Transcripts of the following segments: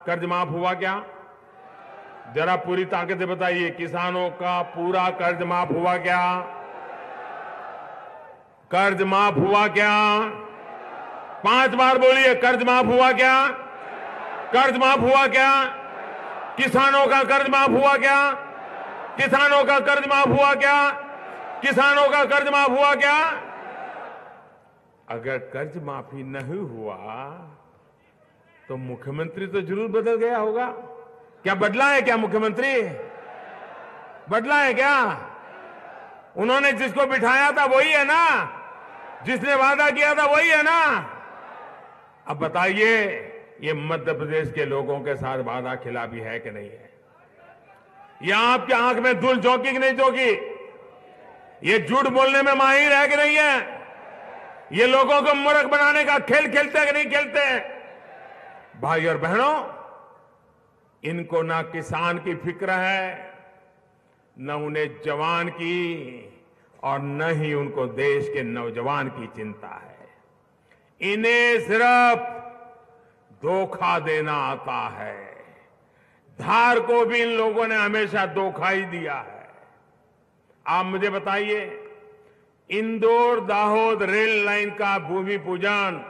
कर्ज माफ हुआ क्या? जरा पूरी ताकत से बताइए, किसानों का पूरा कर्ज माफ हुआ क्या? कर्ज माफ हुआ क्या? 5 बार बोलिए, कर्ज माफ हुआ क्या? कर्ज माफ हुआ क्या? किसानों का कर्ज माफ हुआ क्या? किसानों का कर्ज माफ हुआ क्या? किसानों का कर्ज माफ हुआ क्या? अगर कर्ज माफी नहीं हुआ तो मुख्यमंत्री तो जरूर बदल गया होगा। क्या बदला है क्या मुख्यमंत्री? बदला है क्या? उन्होंने जिसको बिठाया था वही है ना? जिसने वादा किया था वही है ना? अब बताइए, ये मध्य प्रदेश के लोगों के साथ वादा खिलाफी है कि नहीं है? या आपकी आंख में धूल झोंकी कि नहीं झोंकी? ये झूठ बोलने में माहिर है कि नहीं है? ये लोगों को मूर्ख बनाने का खेल खेलते हैं कि नहीं खेलते? भाई और बहनों, इनको ना किसान की फिक्र है, न उन्हें जवान की, और न ही उनको देश के नौजवान की चिंता है। इन्हें सिर्फ धोखा देना आता है। धार को भी इन लोगों ने हमेशा धोखा ही दिया है। आप मुझे बताइए, इंदौर दाहोद रेल लाइन का भूमि पूजन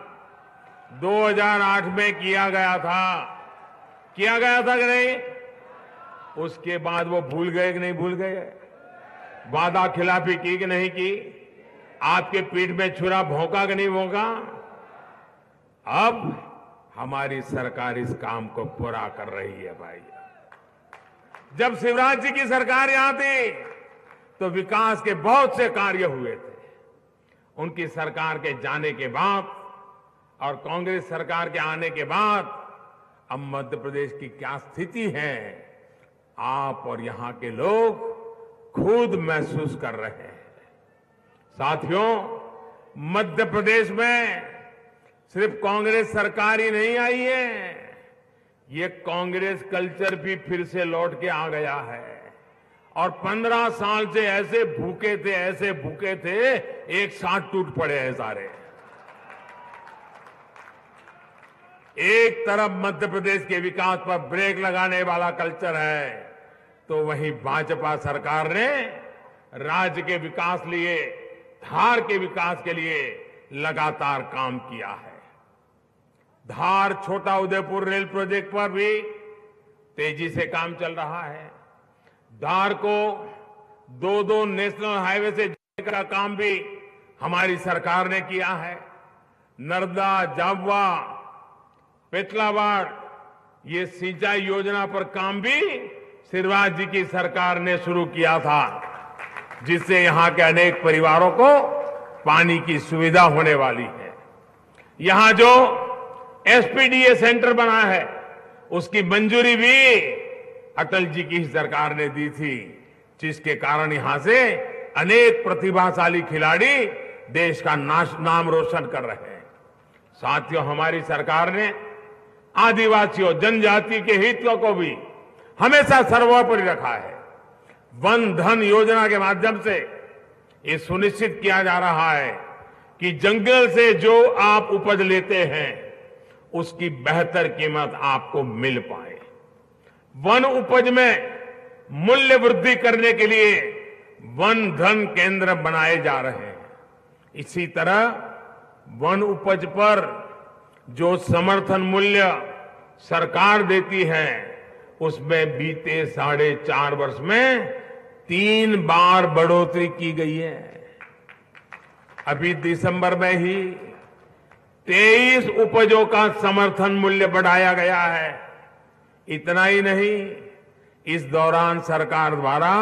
2008 में किया गया था कि नहीं? उसके बाद वो भूल गए कि नहीं भूल गए? वादा खिलाफी की कि नहीं की? आपके पीठ में छुरा भौंका कि नहीं भौंका? अब हमारी सरकार इस काम को पूरा कर रही है। भाई, जब शिवराज जी की सरकार यहां थी तो विकास के बहुत से कार्य हुए थे। उनकी सरकार के जाने के बाद और कांग्रेस सरकार के आने के बाद अब मध्य प्रदेश की क्या स्थिति है, आप और यहां के लोग खुद महसूस कर रहे हैं। साथियों, मध्य प्रदेश में सिर्फ कांग्रेस सरकार ही नहीं आई है, ये कांग्रेस कल्चर भी फिर से लौट के आ गया है। और 15 साल से ऐसे भूखे थे, एक साथ टूट पड़े हैं सारे। एक तरफ मध्य प्रदेश के विकास पर ब्रेक लगाने वाला कल्चर है, तो वहीं भाजपा सरकार ने राज्य के विकास लिए, धार के विकास के लिए लगातार काम किया है। धार छोटा उदयपुर रेल प्रोजेक्ट पर भी तेजी से काम चल रहा है। धार को 2 नेशनल हाईवे से जोड़ने का काम भी हमारी सरकार ने किया है। नर्मदा, जाबवा, पेटलावाड़, ये सिंचाई योजना पर काम भी शिवराज जी की सरकार ने शुरू किया था, जिससे यहां के अनेक परिवारों को पानी की सुविधा होने वाली है। यहां जो एसपीडीए सेंटर बना है, उसकी मंजूरी भी अटल जी की सरकार ने दी थी, जिसके कारण यहां से अनेक प्रतिभाशाली खिलाड़ी देश का नाम रोशन कर रहे हैं। साथियों, हमारी सरकार ने आदिवासियों, जनजाति के हितों को भी हमेशा सर्वोपरि रखा है। वन धन योजना के माध्यम से ये सुनिश्चित किया जा रहा है कि जंगल से जो आप उपज लेते हैं, उसकी बेहतर कीमत आपको मिल पाए। वन उपज में मूल्य वृद्धि करने के लिए वन धन केंद्र बनाए जा रहे हैं। इसी तरह वन उपज पर जो समर्थन मूल्य सरकार देती है, उसमें बीते 4.5 वर्ष में 3 बार बढ़ोतरी की गई है। अभी दिसंबर में ही 23 उपजों का समर्थन मूल्य बढ़ाया गया है। इतना ही नहीं, इस दौरान सरकार द्वारा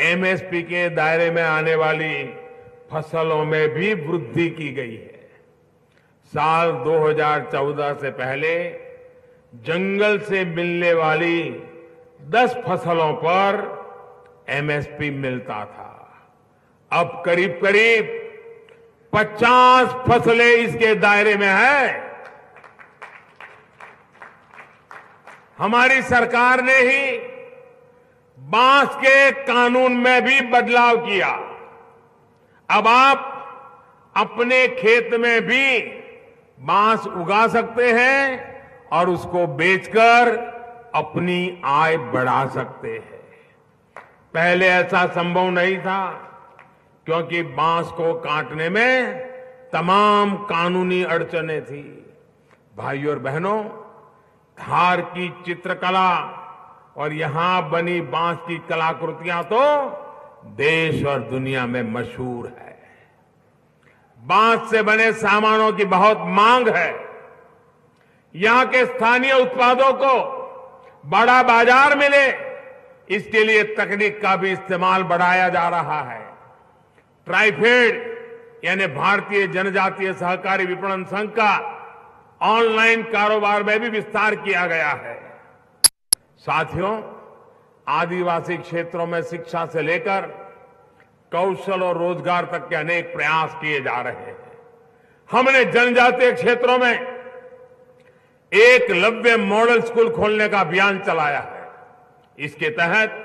एमएसपी के दायरे में आने वाली फसलों में भी वृद्धि की गई है। साल 2014 से पहले जंगल से मिलने वाली 10 फसलों पर एमएसपी मिलता था। अब करीब करीब 50 फसलें इसके दायरे में है। हमारी सरकार ने ही बांस के कानून में भी बदलाव किया। अब आप अपने खेत में भी बांस उगा सकते हैं और उसको बेचकर अपनी आय बढ़ा सकते हैं। पहले ऐसा संभव नहीं था, क्योंकि बांस को काटने में तमाम कानूनी अड़चनें थी। भाइयों और बहनों, धार की चित्रकला और यहां बनी बांस की कलाकृतियां तो देश और दुनिया में मशहूर है। बांस से बने सामानों की बहुत मांग है। यहां के स्थानीय उत्पादों को बड़ा बाजार मिले, इसके लिए तकनीक का भी इस्तेमाल बढ़ाया जा रहा है। ट्राइफेड यानी भारतीय जनजातीय सहकारी विपणन संघ का ऑनलाइन कारोबार में भी विस्तार किया गया है। साथियों, आदिवासी क्षेत्रों में शिक्षा से लेकर कौशल और रोजगार तक के अनेक प्रयास किए जा रहे हैं। हमने जनजातीय क्षेत्रों में एकलव्य मॉडल स्कूल खोलने का अभियान चलाया है। इसके तहत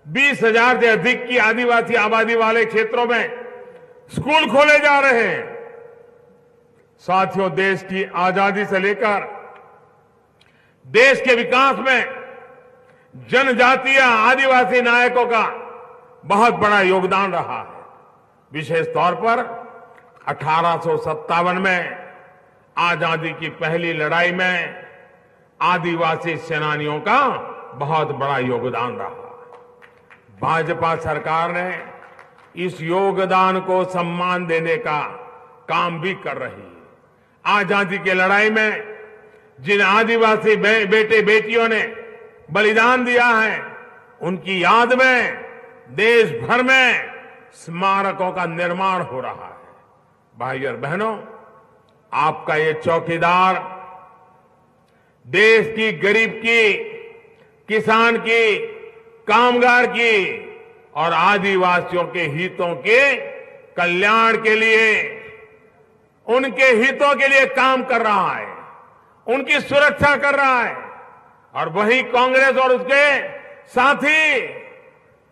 20,000 से अधिक की आदिवासी आबादी वाले क्षेत्रों में स्कूल खोले जा रहे हैं। साथियों, देश की आजादी से लेकर देश के विकास में जनजातीय आदिवासी नायकों का बहुत बड़ा योगदान रहा है। विशेष तौर पर 1857 में आजादी की पहली लड़ाई में आदिवासी सेनानियों का बहुत बड़ा योगदान रहा। भाजपा सरकार ने इस योगदान को सम्मान देने का काम भी कर रही है। आजादी की लड़ाई में जिन आदिवासी बेटे बेटियों ने बलिदान दिया है, उनकी याद में देश भर में स्मारकों का निर्माण हो रहा है। भाइयों और बहनों, आपका ये चौकीदार देश की गरीब की, किसान की, कामगार की और आदिवासियों के हितों के कल्याण के लिए, उनके हितों के लिए काम कर रहा है, उनकी सुरक्षा कर रहा है। और वही कांग्रेस और उसके साथी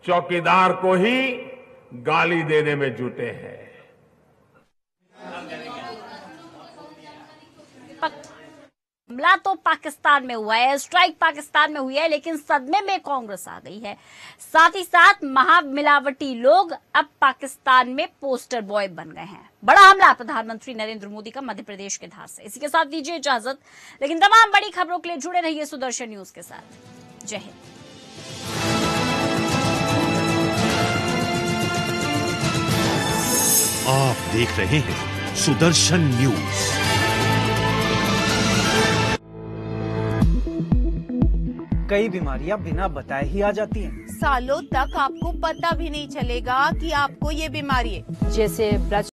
चौकीदार को ही गाली देने में जुटे हैं। हमला तो पाकिस्तान में हुआ है, स्ट्राइक पाकिस्तान में हुई है, लेकिन सदमे में कांग्रेस आ गई है। साथ ही साथ महामिलावटी लोग अब पाकिस्तान में पोस्टर बॉय बन गए हैं। बड़ा हमला प्रधानमंत्री नरेंद्र मोदी का मध्य प्रदेश के धार से। इसी के साथ दीजिए इजाजत, लेकिन तमाम बड़ी खबरों के लिए जुड़े रहिए सुदर्शन न्यूज के साथ। जय हिंद। आप देख रहे हैं सुदर्शन न्यूज। कई बीमारियां बिना बताए ही आ जाती हैं। सालों तक आपको पता भी नहीं चलेगा कि आपको ये बीमारी है, जैसे ब्लड